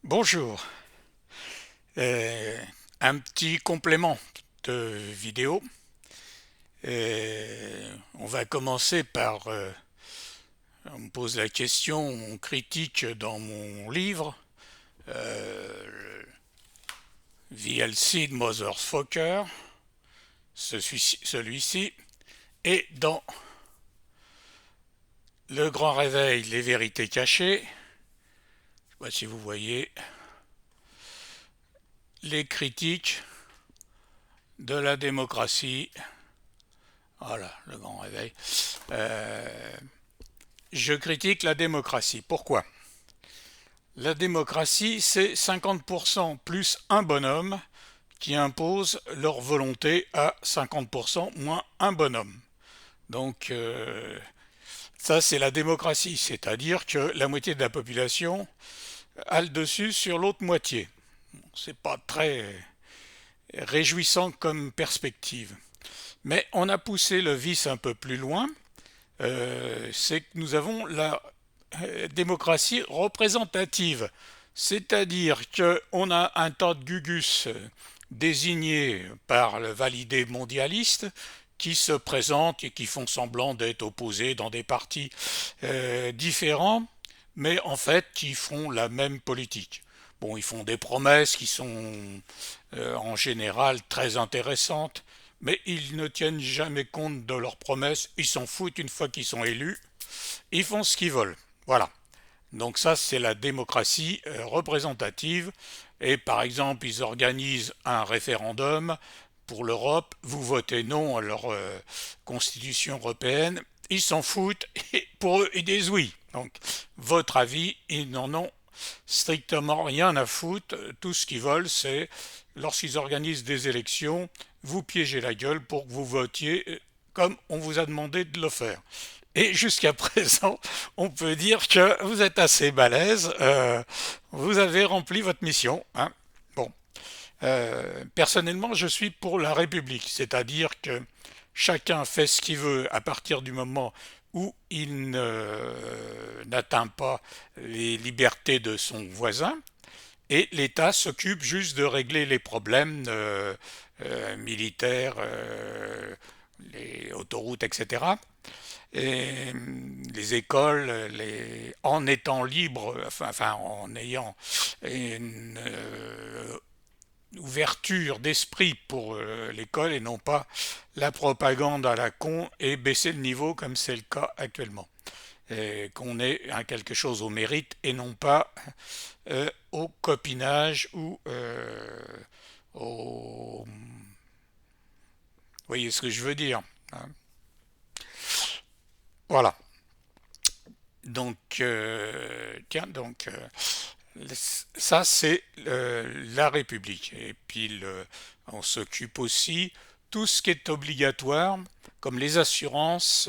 Bonjour. Euh, un petit complément de vidéo. On va commencer par, on me pose la question, on critique dans mon livre, VLC de Motherfucker, celui-ci, et dans Le Grand Réveil, les vérités cachées, je ne sais pas si vous voyez, les critiques de la démocratie. Voilà, le Grand Réveil. Euh, je critique la démocratie. Pourquoi? La démocratie, c'est 50% plus un bonhomme qui impose leur volonté à 50% moins un bonhomme. Donc ça, c'est la démocratie, c'est-à-dire que la moitié de la population a le dessus sur l'autre moitié. C'est pas très réjouissant comme perspective. Mais on a poussé le vice un peu plus loin. C'est que nous avons la démocratie représentative. C'est-à-dire qu'on a un tas de gugus désignés par le validé mondialiste qui se présentent et qui font semblant d'être opposés dans des partis différents, mais en fait qui font la même politique. Bon, ils font des promesses qui sont en général très intéressantes, mais ils ne tiennent jamais compte de leurs promesses, ils s'en foutent une fois qu'ils sont élus, ils font ce qu'ils veulent. Voilà. Donc ça, c'est la démocratie représentative. Et par exemple, ils organisent un référendum pour l'Europe, vous votez non à leur constitution européenne, ils s'en foutent, et pour eux, ils disent oui. Donc, votre avis, ils n'en ont strictement rien à foutre. Tout ce qu'ils veulent, c'est, lorsqu'ils organisent des élections, vous piégez la gueule pour que vous votiez comme on vous a demandé de le faire. Et jusqu'à présent, on peut dire que vous êtes assez balèze, vous avez rempli votre mission. Hein. Bon, personnellement, je suis pour la République, c'est-à-dire que chacun fait ce qu'il veut à partir du moment où il n'atteint pas les libertés de son voisin, et l'État s'occupe juste de régler les problèmes militaires, les autoroutes, etc. Et les écoles, en étant libres, enfin en ayant une ouverture d'esprit pour l'école et non pas la propagande à la con et baisser le niveau comme c'est le cas actuellement. Et qu'on ait quelque chose au mérite et non pas au copinage ou au... Vous voyez ce que je veux dire, hein. Voilà. Donc, tiens, donc, ça c'est la République. Et puis, on s'occupe aussi tout ce qui est obligatoire, comme les assurances,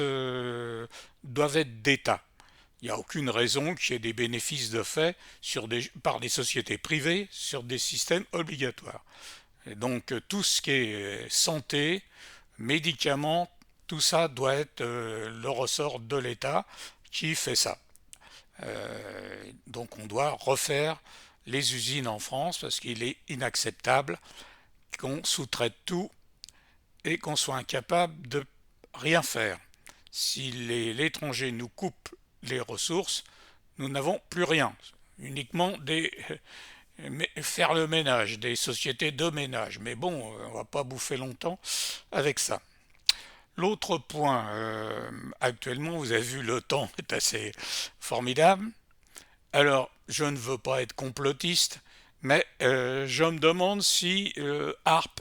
doivent être d'État. Il n'y a aucune raison qu'il y ait des bénéfices de fait par des sociétés privées sur des systèmes obligatoires. Et donc tout ce qui est santé, médicaments, tout ça doit être le ressort de l'État qui fait ça. Donc on doit refaire les usines en France parce qu'il est inacceptable qu'on sous-traite tout et qu'on soit incapable de rien faire. Si l'étranger nous coupe les ressources, nous n'avons plus rien. Uniquement faire le ménage, des sociétés de ménage. Mais bon, on ne va pas bouffer longtemps avec ça. L'autre point, actuellement, vous avez vu, le temps est assez formidable. Alors, je ne veux pas être complotiste, mais je me demande si ARP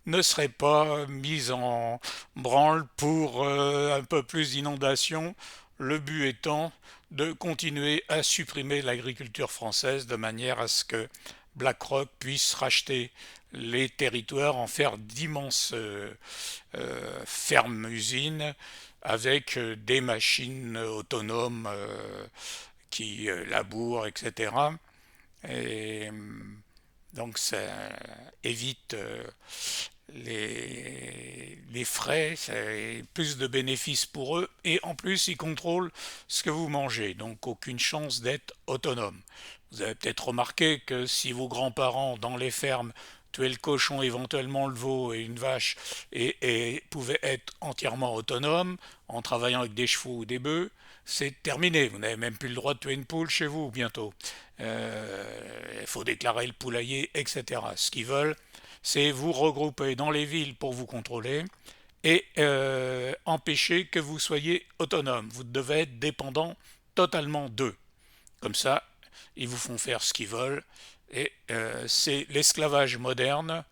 ne serait pas mise en branle pour un peu plus d'inondations, le but étant de continuer à supprimer l'agriculture française de manière à ce que BlackRock puisse racheter les territoires, en faire d'immenses fermes-usines avec des machines autonomes qui labourent, etc. Et donc ça évite les frais, c'est plus de bénéfices pour eux, et en plus ils contrôlent ce que vous mangez, donc aucune chance d'être autonome. Vous avez peut-être remarqué que si vos grands-parents dans les fermes tuaient le cochon, éventuellement le veau et une vache, et pouvaient être entièrement autonomes en travaillant avec des chevaux ou des bœufs, c'est terminé. Vous n'avez même plus le droit de tuer une poule chez vous bientôt. Il faut déclarer le poulailler, etc. Ce qu'ils veulent, c'est vous regrouper dans les villes pour vous contrôler et empêcher que vous soyez autonome. Vous devez être dépendant totalement d'eux. Comme ça, ils vous font faire ce qu'ils veulent. Et c'est l'esclavage moderne,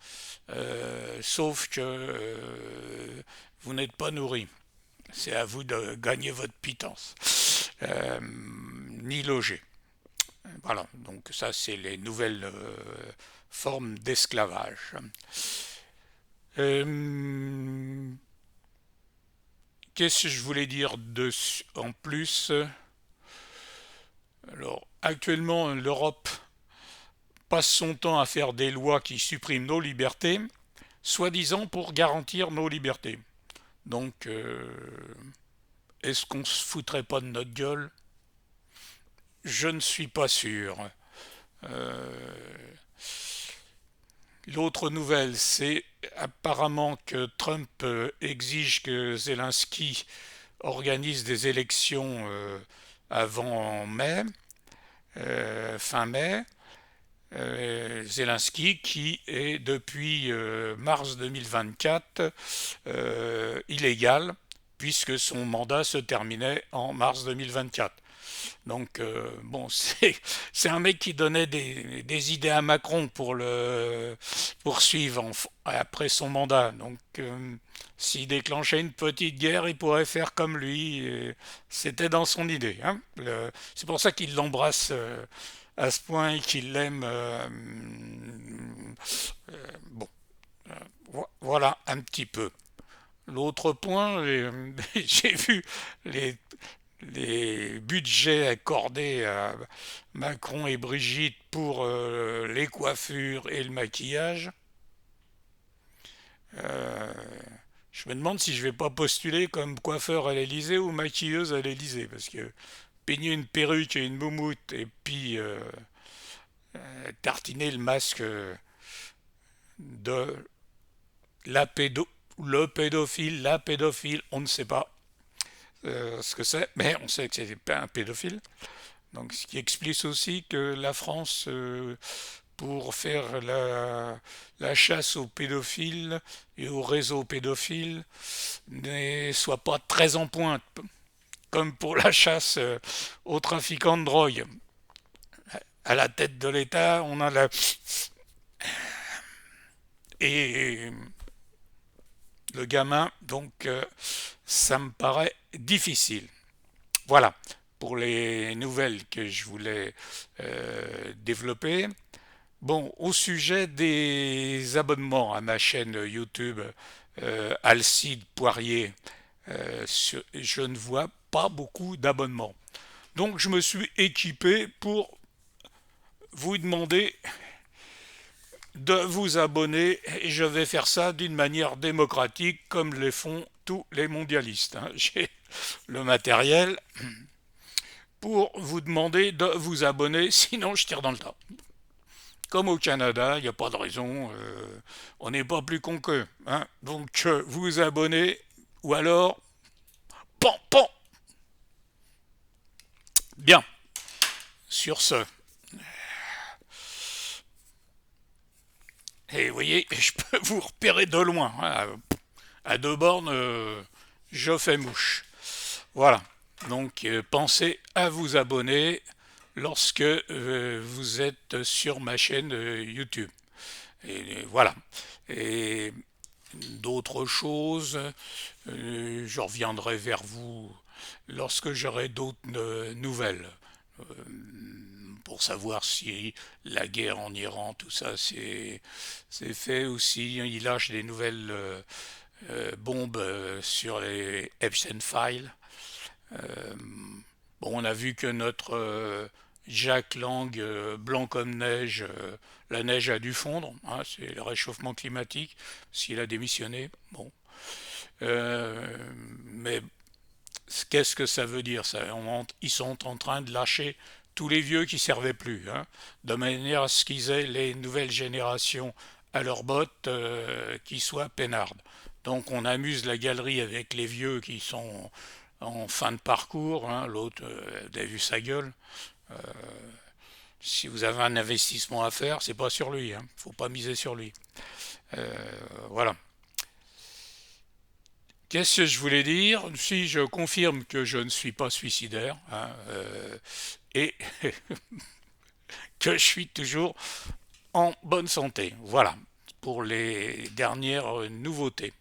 sauf que vous n'êtes pas nourri. C'est à vous de gagner votre pitance, ni loger. Voilà, donc ça c'est les nouvelles formes d'esclavage. Euh, Qu'est-ce que je voulais dire en plus? Alors, actuellement, l'Europe passe son temps à faire des lois qui suppriment nos libertés, soi-disant pour garantir nos libertés. Donc, est-ce qu'on se foutrait pas de notre gueule? Je ne suis pas sûr. Euh, L'autre nouvelle, c'est apparemment que Trump exige que Zelensky organise des élections avant mai, fin mai. Zelensky qui est depuis mars 2024 illégal puisque son mandat se terminait en mars 2024. Donc bon, c'est un mec qui donnait des idées à Macron pour le poursuivre après son mandat. Donc s'il déclenchait une petite guerre, il pourrait faire comme lui. C'était dans son idée. Hein. C'est pour ça qu'il l'embrasse à ce point et qu'il l'aime. Bon, voilà un petit peu. L'autre point, j'ai vu les les budgets accordés à Macron et Brigitte pour les coiffures et le maquillage, euh, je me demande si je vais pas postuler comme coiffeur à l'Elysée ou maquilleuse à l'Elysée, parce que peigner une perruque et une moumoute et puis tartiner le masque de la le pédophile, la pédophile, on ne sait pas ce que c'est, mais on sait que c'est pas un pédophile. Donc, ce qui explique aussi que la France, pour faire la chasse aux pédophiles et aux réseaux pédophiles, ne soit pas très en pointe, comme pour la chasse aux trafiquants de drogue. À la tête de l'État, on a la... Et le gamin, donc ça me paraît difficile. Voilà pour les nouvelles que je voulais développer. Bon, au sujet des abonnements à ma chaîne YouTube Alcide Poirier, je ne vois pas beaucoup d'abonnements. Donc je me suis équipé pour vous demander de vous abonner et je vais faire ça d'une manière démocratique comme le font tous les mondialistes. Hein. J'ai le matériel pour vous demander de vous abonner, sinon je tire dans le tas. Comme au Canada, il n'y a pas de raison, on n'est pas plus con qu'eux. Hein. Donc vous vous abonnez, ou alors, pan, pan. Bien, sur ce. Et vous voyez, je peux vous repérer de loin. Hein. À deux bornes, je fais mouche. Voilà. Donc pensez à vous abonner lorsque vous êtes sur ma chaîne YouTube. Et voilà. Et d'autres choses, je reviendrai vers vous lorsque j'aurai d'autres nouvelles. Euh, pour savoir si la guerre en Iran, tout ça, c'est fait aussi. Il lâche des nouvelles bombes sur les Epstein Files. Euh, bon, on a vu que notre Jacques Lang, blanc comme neige, la neige a dû fondre, hein, c'est le réchauffement climatique, s'il a démissionné. Bon. Mais qu'est-ce que ça veut dire ça? Ils sont en train de lâcher tous les vieux qui servaient plus, hein, de manière à ce qu'ils aient les nouvelles générations à leurs bottes qui soient peinardes. Donc on amuse la galerie avec les vieux qui sont en fin de parcours, hein. L'autre, vous avez vu sa gueule. Si vous avez un investissement à faire, c'est pas sur lui, hein. Faut pas miser sur lui. Voilà. Qu'est-ce que je voulais dire? Si je confirme que je ne suis pas suicidaire, hein, et que je suis toujours en bonne santé. Voilà pour les dernières nouveautés.